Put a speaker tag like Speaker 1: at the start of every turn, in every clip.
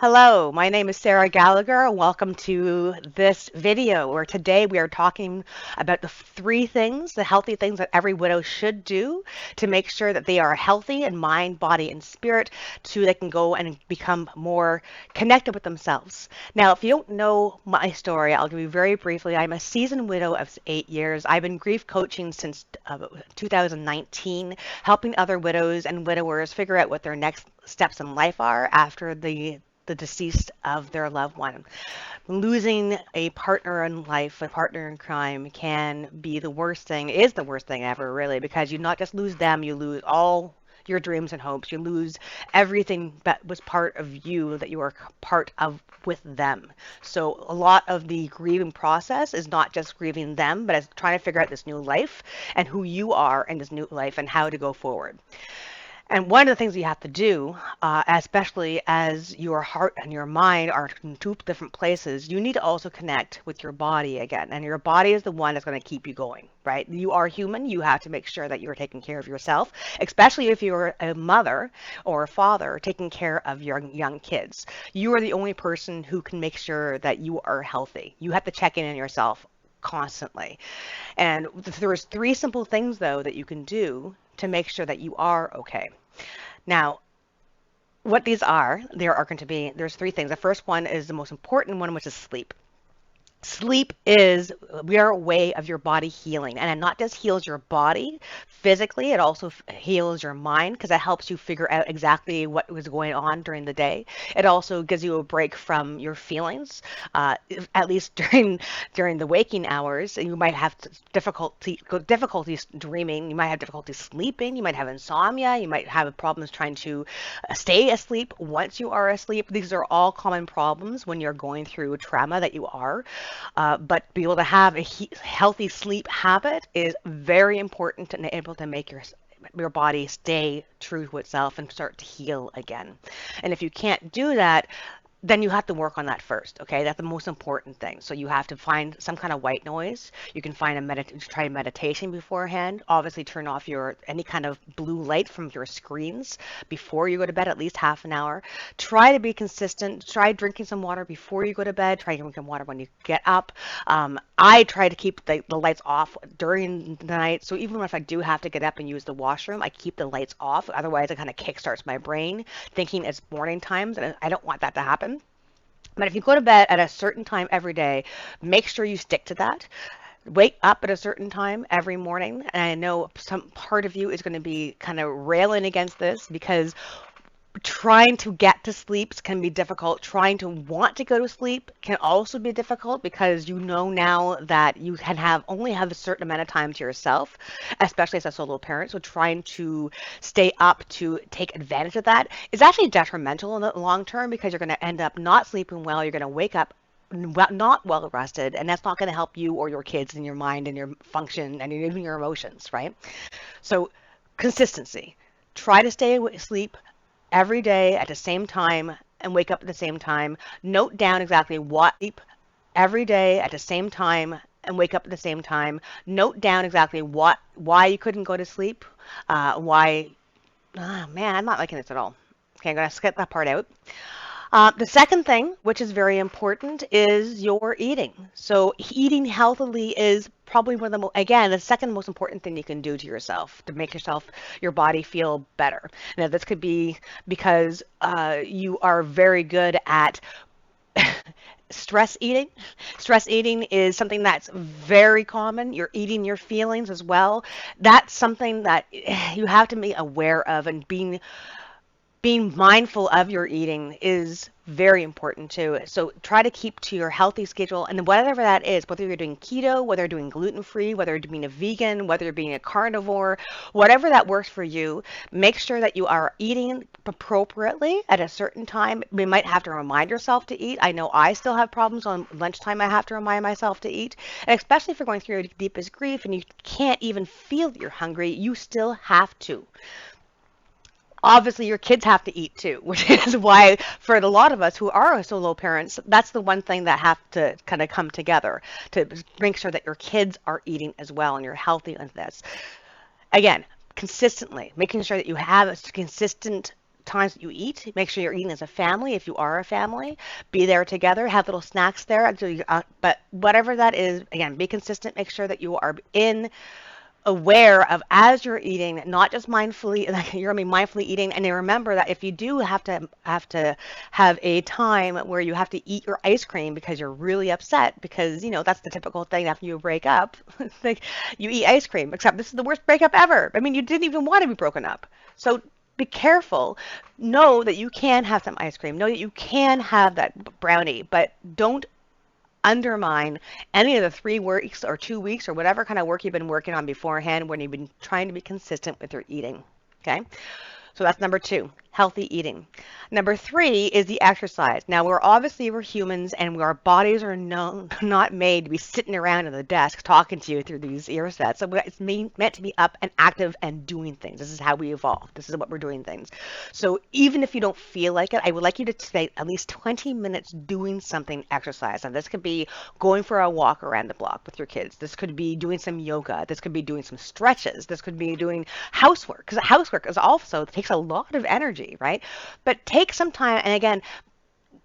Speaker 1: Hello, my name is Sarah Gallagher. Welcome to this video where today we are talking about the three things, the healthy things that every widow should do to make sure that they are healthy in mind, body, and spirit so they can go and become more connected with themselves. Now, if you don't know my story, I'll give you very briefly. I'm a seasoned widow of 8 years. I've been grief coaching since 2019, helping other widows and widowers figure out what their next steps in life are after the deceased of their loved one. Losing a partner in life, a partner in crime, can be the worst thing, is the worst thing ever, really, because you not just lose them, you lose all your dreams and hopes. You lose everything that was part of you that you were part of with them. So a lot of the grieving process is not just grieving them, but it's trying to figure out this new life and who you are in this new life and how to go forward. And one of the things you have to do, especially as your heart and your mind are in two different places, you need to also connect with your body again. And your body is the one that's going to keep you going, right? You are human. You have to make sure that you're taking care of yourself, especially if you're a mother or a father taking care of your young kids. You are the only person who can make sure that you are healthy. You have to check in on yourself constantly. And there's three simple things, though, that you can do to make sure that you are okay. Now, what these are, there are going to be, there's three things. The first one is the most important one, which is sleep. Sleep is your way of your body healing, and it not just heals your body physically, it also heals your mind because it helps you figure out exactly what was going on during the day. It also gives you a break from your feelings, at least during the waking hours. You might have difficulties dreaming, you might have difficulty sleeping, you might have insomnia, you might have problems trying to stay asleep once you are asleep. These are all common problems when you're going through trauma that you are. But be able to have a healthy sleep habit is very important and able to make your body stay true to itself and start to heal again. And if you can't do that, then you have to work on that first. Okay, that's the most important thing. So you have to find some kind of white noise. You can find try meditation beforehand. Obviously, turn off your any kind of blue light from your screens before you go to bed, at least half an hour. Try to be consistent. Try drinking some water before you go to bed. Try drinking water when you get up. I try to keep the lights off during the night. So even if I do have to get up and use the washroom, I keep the lights off. Otherwise, it kind of kickstarts my brain thinking it's morning times, and I don't want that to happen. But if you go to bed at a certain time every day, make sure you stick to that. Wake up at a certain time every morning. And I know some part of you is going to be kind of railing against this because trying to get to sleep can be difficult. Trying to want to go to sleep can also be difficult because you know now that you can only have a certain amount of time to yourself, especially as a solo parent. So trying to stay up to take advantage of that is actually detrimental in the long term because you're going to end up not sleeping well. You're going to wake up not well rested, and that's not going to help you or your kids and your mind and your function and even your emotions, right? So consistency. Try to stay asleep every day at the same time and wake up at the same time. Note down exactly what sleep every day at the same time and wake up at the same time. Note down exactly why you couldn't go to sleep. Why, man, I'm not liking this at all. Okay, I'm going to skip that part out. The second thing, which is very important, is your eating. So eating healthily is probably one of again, the second most important thing you can do to yourself to make your body feel better. Now, this could be because you are very good at stress eating. Stress eating is something that's very common. You're eating your feelings as well. That's something that you have to be aware of, and being mindful of your eating is very important too. So try to keep to your healthy schedule, and whatever that is, whether you're doing keto, whether you're doing gluten-free, whether you're being a vegan, whether you're being a carnivore, whatever that works for you, make sure that you are eating appropriately at a certain time. You might have to remind yourself to eat. I know I still have problems on lunchtime. I have to remind myself to eat, and especially if you're going through your deepest grief and you can't even feel that you're hungry, you still have to. Obviously your kids have to eat too, which is why for a lot of us who are solo parents, that's the one thing that have to kind of come together to make sure that your kids are eating as well and you're healthy in this. Again, consistently making sure that you have a consistent times that you eat. Make sure you're eating as a family. If you are a family, be there together. Have little snacks there until you. But whatever that is, again, be consistent. Make sure that you are in aware of as you're eating, not just mindfully, like you're gonna be mindfully eating. And then remember that if you do have to have a time where you have to eat your ice cream because you're really upset, because that's the typical thing after you break up, like you eat ice cream. Except this is the worst breakup ever. I mean, you didn't even want to be broken up. So be careful. Know that you can have some ice cream. Know that you can have that brownie, but don't undermine any of the 3 weeks or 2 weeks or whatever kind of work you've been working on beforehand when you've been trying to be consistent with your eating. Okay. So that's number 2, healthy eating. Number 3 is the exercise. Now, we're humans, and our bodies are not made to be sitting around at the desk talking to you through these earsets. So it's meant to be up and active and doing things. This is how we evolved. This is what we're doing things. So even if you don't feel like it, I would like you to spend at least 20 minutes doing something exercise. And this could be going for a walk around the block with your kids. This could be doing some yoga. This could be doing some stretches. This could be doing housework, because housework is also takes a lot of energy, right? But take some time, and again,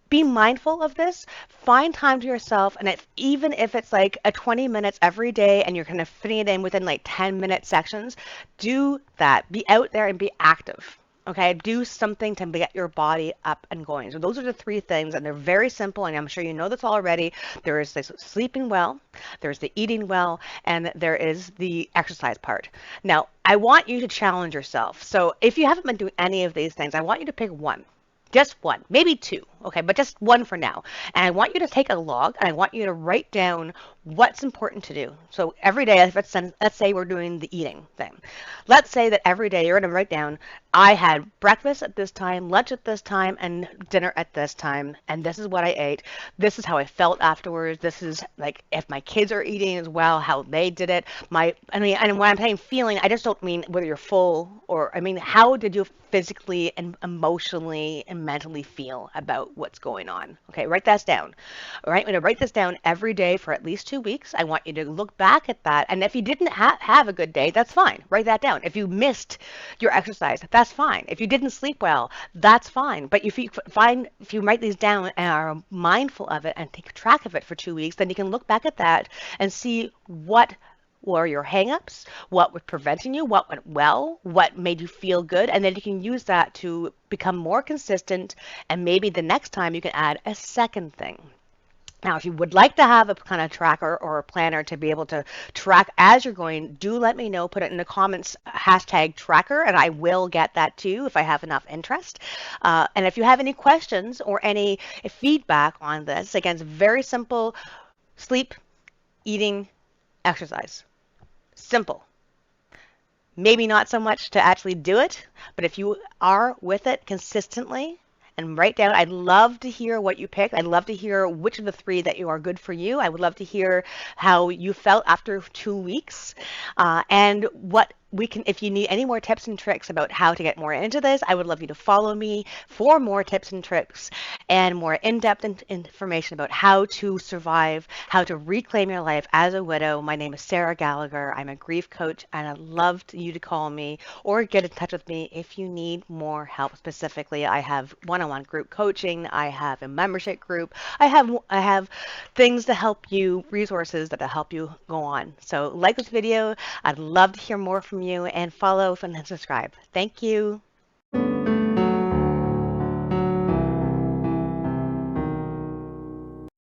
Speaker 1: be mindful of this. Find time to yourself, and even if it's like a 20 minutes every day and you're kind of fitting it in within like 10-minute sections, do that. Be out there and be active. Okay, do something to get your body up and going. So those are the 3 things, and they're very simple, and I'm sure you know this already. There is the sleeping well, there's the eating well, and there is the exercise part. Now, I want you to challenge yourself. So if you haven't been doing any of these things, I want you to pick one. Just one, maybe 2, okay, but just one for now. And I want you to take a log, and I want you to write down what's important to do. So every day, let's say we're doing the eating thing. Let's say that every day you're going to write down, I had breakfast at this time, lunch at this time, and dinner at this time, and this is what I ate. This is how I felt afterwards. This is like if my kids are eating as well, how they did it. And when I'm saying feeling, I just don't mean whether you're full or, I mean, how did you physically and emotionally and mentally feel about what's going on? Okay, write that down. All right, I'm going to write this down every day for at least 2 weeks. I want you to look back at that. And if you didn't have a good day, that's fine. Write that down. If you missed your exercise, that's fine. If you didn't sleep well, that's fine. But if you write these down and are mindful of it and take track of it for 2 weeks, then you can look back at that and see what were your hangups, what was preventing you, what went well, what made you feel good, and then you can use that to become more consistent, and maybe the next time you can add a second thing. Now, if you would like to have a kind of tracker or a planner to be able to track as you're going, do let me know. Put it in the comments, #tracker, and I will get that too if I have enough interest. And if you have any questions or any feedback on this, again, it's very simple: sleep, eating, exercise. Simple. Maybe not so much to actually do it, but if you are with it consistently and write down, I'd love to hear what you picked. I'd love to hear which of the 3 that you are good for you. I would love to hear how you felt after 2 weeks, and what we can, if you need any more tips and tricks about how to get more into this, I would love you to follow me for more tips and tricks and more in-depth information about how to survive, how to reclaim your life as a widow. My name is Sarah Gallagher. I'm a grief coach, and I'd love you to call me or get in touch with me if you need more help. Specifically, I have one-on-one group coaching. I have a membership group. I have things to help you, resources that will help you go on. So like this video. I'd love to hear more from you, and follow and subscribe. Thank you.